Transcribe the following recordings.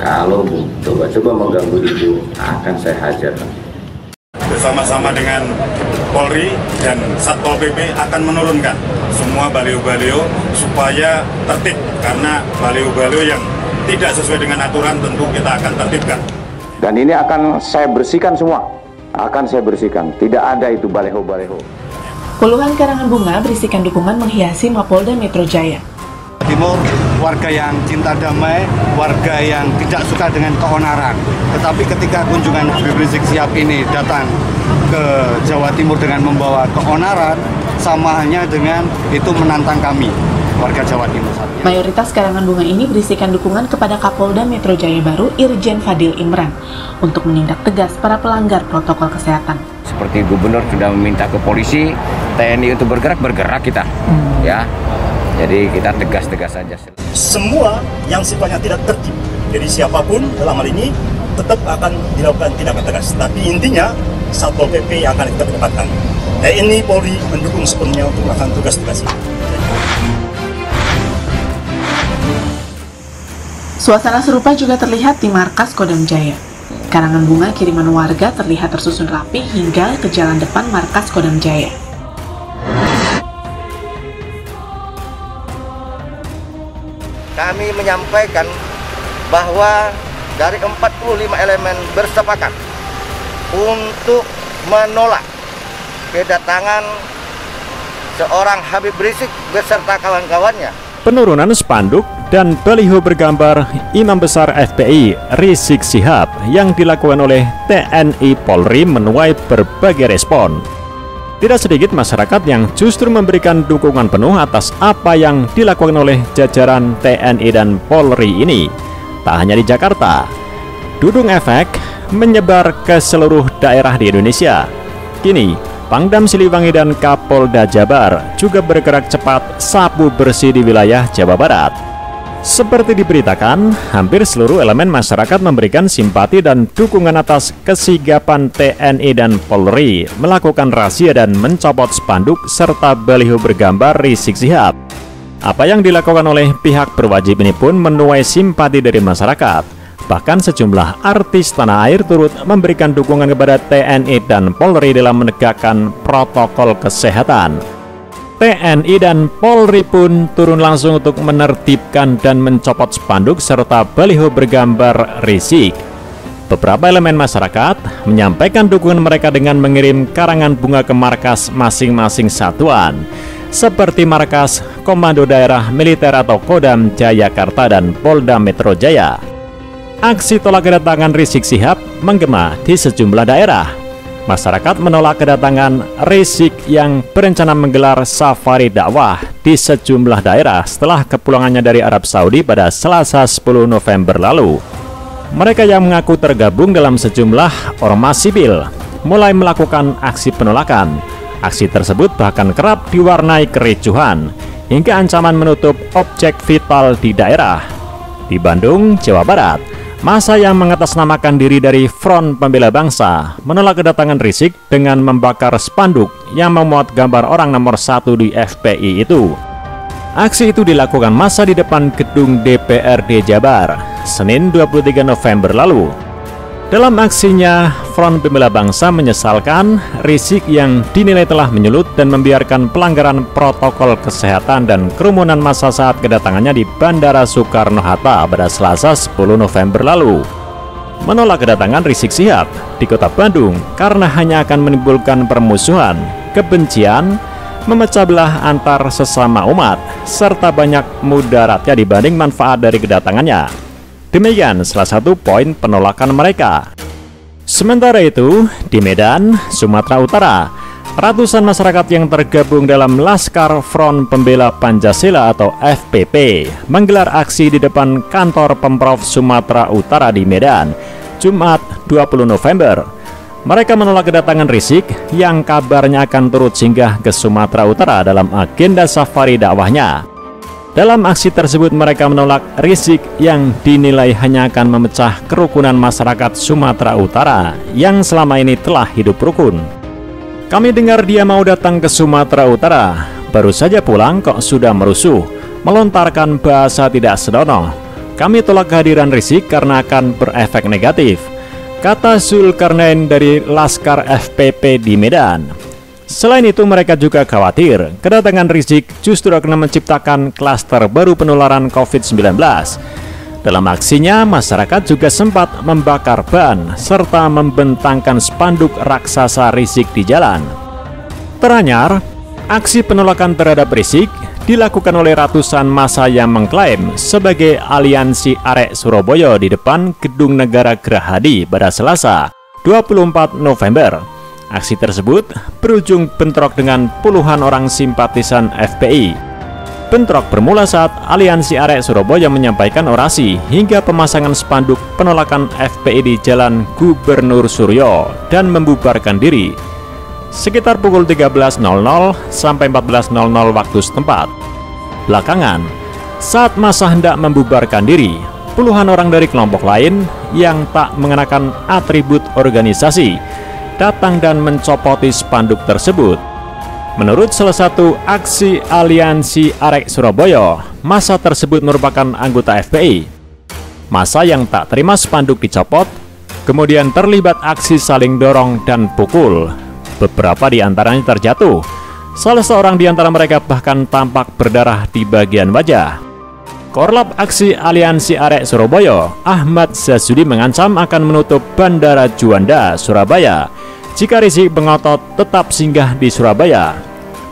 Kalau coba-coba mengganggu ibu, akan saya hajar. Bersama-sama dengan Polri dan Satpol PP akan menurunkan semua baliho-baliho supaya tertib, karena baliho-baliho yang tidak sesuai dengan aturan tentu kita akan tertibkan. Dan ini akan saya bersihkan semua, akan saya bersihkan, tidak ada itu baliho-baliho. Puluhan karangan bunga berisikan dukungan menghiasi Mapolda Metro Jaya. Timur, warga yang cinta damai, warga yang tidak suka dengan keonaran. Tetapi ketika kunjungan Habib Rizik Syihab ini datang ke Jawa Timur dengan membawa keonaran, sama halnya dengan itu menantang kami, warga Jawa Timur. Mayoritas karangan bunga ini berisikan dukungan kepada Kapolda Metro Jaya baru Irjen Fadil Imran untuk menindak tegas para pelanggar protokol kesehatan. Seperti gubernur sudah meminta ke polisi, TNI untuk bergerak kita, ya. Jadi kita tegas-tegas saja. Semua yang sifatnya tidak tertib, jadi siapapun dalam hal ini tetap akan dilakukan tindakan tegas. Tapi intinya Satpol PP yang akan kita tempatkan. TNI Polri mendukung sepenuhnya untuk melakukan tugas-tugas ini. Suasana serupa juga terlihat di markas Kodam Jaya. Karangan bunga kiriman warga terlihat tersusun rapi hingga ke jalan depan markas Kodam Jaya. Kami menyampaikan bahwa dari 45 elemen bersepakat untuk menolak kedatangan seorang Habib Rizik beserta kawan-kawannya. Penurunan spanduk dan baliho bergambar Imam Besar FPI Rizik Syihab yang dilakukan oleh TNI Polri menuai berbagai respon. Tidak sedikit masyarakat yang justru memberikan dukungan penuh atas apa yang dilakukan oleh jajaran TNI dan Polri ini. Tak hanya di Jakarta, dudung efek menyebar ke seluruh daerah di Indonesia. Kini, Pangdam Siliwangi dan Kapolda Jabar juga bergerak cepat sapu bersih di wilayah Jawa Barat. Seperti diberitakan, hampir seluruh elemen masyarakat memberikan simpati dan dukungan atas kesigapan TNI dan Polri melakukan razia dan mencopot spanduk serta baliho bergambar Rizik Syihab. Apa yang dilakukan oleh pihak berwajib ini pun menuai simpati dari masyarakat. Bahkan sejumlah artis tanah air turut memberikan dukungan kepada TNI dan Polri dalam menegakkan protokol kesehatan. TNI dan Polri pun turun langsung untuk menertibkan dan mencopot spanduk serta baliho bergambar Rizik. Beberapa elemen masyarakat menyampaikan dukungan mereka dengan mengirim karangan bunga ke markas masing-masing satuan, seperti markas Komando Daerah Militer atau Kodam Jayakarta dan Polda Metro Jaya. Aksi tolak kedatangan Rizik Syihab menggema di sejumlah daerah. Masyarakat menolak kedatangan Rizik yang berencana menggelar safari dakwah di sejumlah daerah setelah kepulangannya dari Arab Saudi pada Selasa 10 November lalu. Mereka yang mengaku tergabung dalam sejumlah ormas sipil mulai melakukan aksi penolakan. Aksi tersebut bahkan kerap diwarnai kericuhan hingga ancaman menutup objek vital di daerah. Di Bandung, Jawa Barat, massa yang mengatasnamakan diri dari Front Pembela Bangsa menolak kedatangan Rizik dengan membakar spanduk yang memuat gambar orang nomor 1 di FPI itu. Aksi itu dilakukan massa di depan gedung DPRD Jabar, Senin 23 November lalu. Dalam aksinya, Front Pembela Bangsa menyesalkan Rizik yang dinilai telah menyulut dan membiarkan pelanggaran protokol kesehatan dan kerumunan massa saat kedatangannya di Bandara Soekarno-Hatta pada Selasa 10 November lalu. Menolak kedatangan Rizik Syihab di kota Bandung karena hanya akan menimbulkan permusuhan, kebencian, memecah belah antar sesama umat, serta banyak mudaratnya dibanding manfaat dari kedatangannya. Demikian salah satu poin penolakan mereka. Sementara itu, di Medan, Sumatera Utara, ratusan masyarakat yang tergabung dalam Laskar Front Pembela Pancasila atau FPP menggelar aksi di depan kantor Pemprov Sumatera Utara di Medan, Jumat 20 November. Mereka menolak kedatangan Rizik yang kabarnya akan turut singgah ke Sumatera Utara dalam agenda safari dakwahnya. Dalam aksi tersebut mereka menolak Rizik yang dinilai hanya akan memecah kerukunan masyarakat Sumatera Utara yang selama ini telah hidup rukun. Kami dengar dia mau datang ke Sumatera Utara, baru saja pulang kok sudah merusuh, melontarkan bahasa tidak senonoh, Kami tolak kehadiran Rizik karena akan berefek negatif, kata Zulkarnain dari Laskar FPP di Medan. Selain itu, mereka juga khawatir kedatangan Rizik justru akan menciptakan klaster baru penularan COVID-19. Dalam aksinya, masyarakat juga sempat membakar ban serta membentangkan spanduk raksasa Rizik di jalan. Teranyar, aksi penolakan terhadap Rizik dilakukan oleh ratusan massa yang mengklaim sebagai aliansi Arek Surabaya di depan Gedung Negara Gerahadi pada Selasa, 24 November. Aksi tersebut berujung bentrok dengan puluhan orang simpatisan FPI. Bentrok bermula saat aliansi Arek Surabaya menyampaikan orasi hingga pemasangan spanduk penolakan FPI di Jalan Gubernur Suryo dan membubarkan diri. Sekitar pukul 13.00 sampai 14.00 waktu setempat. Belakangan, saat massa hendak membubarkan diri, puluhan orang dari kelompok lain yang tak mengenakan atribut organisasi datang dan mencopoti spanduk tersebut. Menurut salah satu aksi aliansi Arek Surabaya, massa tersebut merupakan anggota FPI. Massa yang tak terima spanduk dicopot, kemudian terlibat aksi saling dorong dan pukul. Beberapa di antaranya terjatuh. Salah seorang di antara mereka bahkan tampak berdarah di bagian wajah. Korlap aksi aliansi Arek Surabaya, Ahmad Zazudi mengancam akan menutup Bandara Juanda, Surabaya jika Rizik mengotot tetap singgah di Surabaya.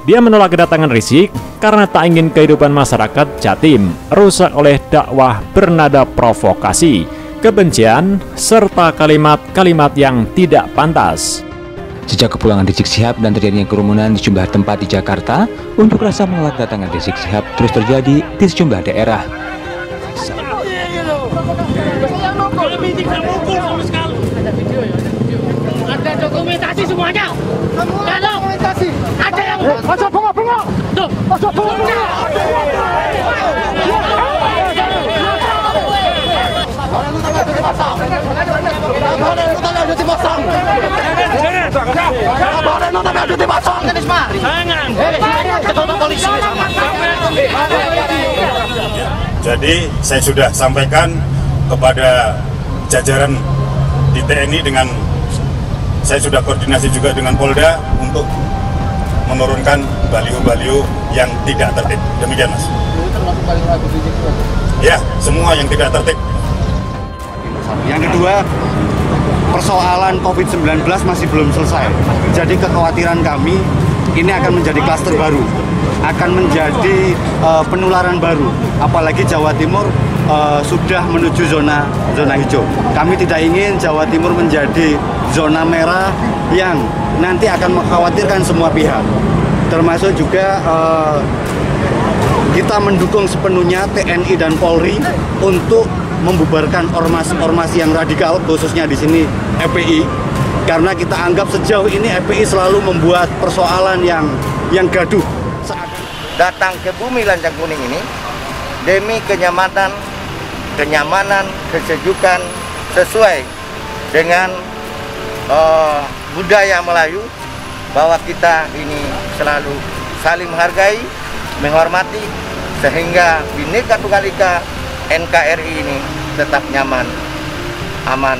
Dia menolak kedatangan Rizik karena tak ingin kehidupan masyarakat Jatim rusak oleh dakwah bernada provokasi, kebencian, serta kalimat-kalimat yang tidak pantas. Sejak kepulangan Rizik Syihab dan terjadinya kerumunan di sejumlah tempat di Jakarta, unjuk rasa menolak kedatangan Rizik Syihab terus terjadi di sejumlah daerah. Ada dokumentasi semuanya. Ada dokumentasi. Ada yang bengok-bengok. Tuh, bengok-bengok. Jadi saya sudah sampaikan kepada jajaran di TNI dengan saya sudah koordinasi juga dengan Polda untuk menurunkan baliho-baliho yang tidak tertib. Demikian, Mas. Ya, semua yang tidak tertib. Yang kedua, persoalan COVID-19 masih belum selesai. Jadi kekhawatiran kami ini akan menjadi klaster baru, akan menjadi penularan baru. Apalagi Jawa Timur sudah menuju zona hijau. Kami tidak ingin Jawa Timur menjadi zona merah yang nanti akan mengkhawatirkan semua pihak. Termasuk juga kita mendukung sepenuhnya TNI dan Polri untuk membubarkan ormas-ormas yang radikal, khususnya di sini FPI, karena kita anggap sejauh ini FPI selalu membuat persoalan yang gaduh. Datang ke bumi Lancang Kuning ini demi kenyamanan, kesejukan sesuai dengan budaya Melayu, bahwa kita ini selalu saling menghargai, menghormati, sehingga Bhinneka Tunggal Ika NKRI ini tetap nyaman, aman,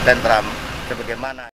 tentram sebagaimana